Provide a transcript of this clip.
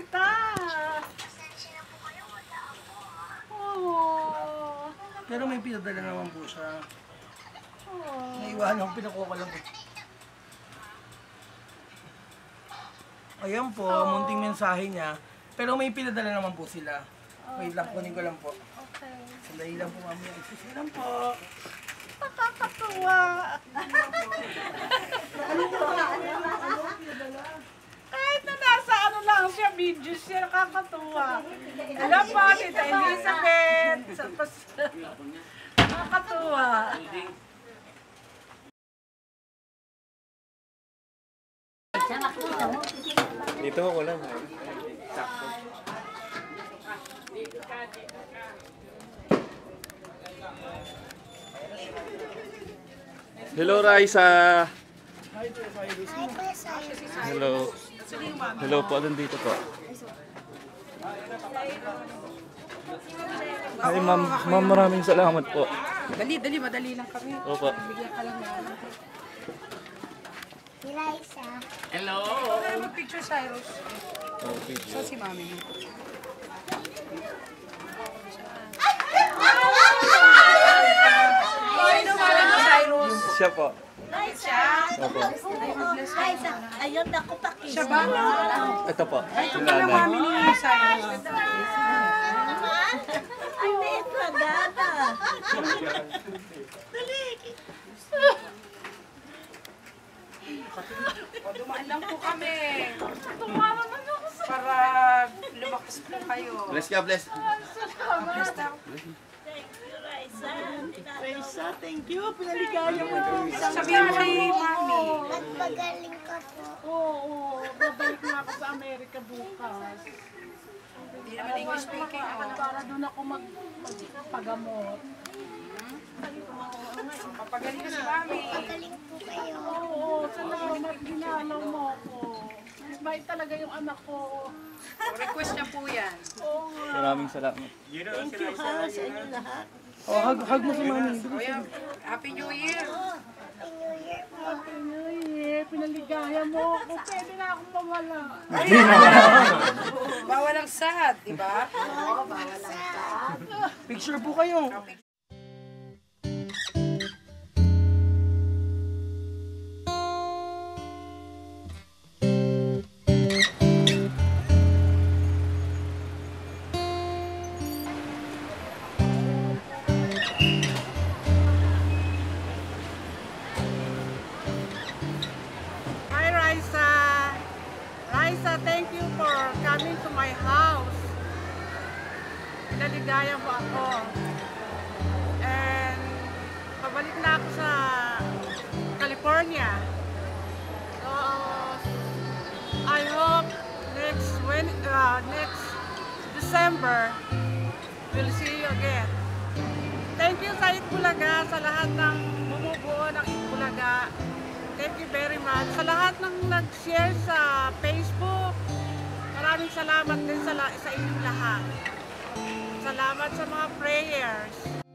kita. Oh. Pero may pinadala naman po siya. Oh. Naiwanan ko, pinakuha ko lang po. Ayan po, munting mensahe niya. Pero may pinadala naman po sila. Wait lang, kunin ko lang po. Okay. Sandali lang po, mami. Excuse lang po. Nakakatuwa. Kahit na nasa ano lang siya, video siya, nakakatuwa. Alam po, Tita Elizabeth. Nakakatuwa. Dito ako lang. Sakto. Hello, Raisa. Hi, Cyrus. Hello. Hello po, dito po. Hi, ma'am. Ma'am, maraming salamat po. Madali lang kami. Opo. Bigyan ka lang na. Raisa. Hello. Okay, mag-picture, Cyrus. Okay. So, si Mami. Siya po. Raisa. Opo. Raisa. Ayun, ako pakita. Siya ba? Ito po. Ito pala Mami ni Cyrus. Ay, may plagada. Dumaan lang po kami. Tumawa naman ako sa... Para lumakas po kayo. Bless ka, bless. Bless na ako. Thank you, Raisa. Raisa, thank you. Pinaligaya mo po. Sabihin mo kay Mami. Magpagaling ka po. Oo, babalik na ako sa Amerika bukas. Hindi naman English speaking. Para doon ako magpagamot. Papagaling ka si Mami. Magaling po kayo. Oo, salamat. Ginalaw mo ako. Bait talaga yung anak ko. Request niya po yan. Oo nga. Maraming salamat. Thank you ha sa inyo lahat. Oh, hug mo si mami. Kuya, Happy New Year. Happy New Year po. Happy New Year. Pinaligaya mo ako. Pwede na akong mawala. Bawal ang sad, di ba? Picture po kayo. Hi, Raisa. Raisa, thank you for coming to my house. Pinaligaya mo ako. And pabalik na ako sa California. So, I hope next December, we'll see you again. Thank you sa Itbulaga, sa lahat ng bumubuo ng Itbulaga. Thank you very much. Sa lahat ng nag-share sa Facebook, maraming salamat din sa inyong lahat. Salamat sa mga prayers.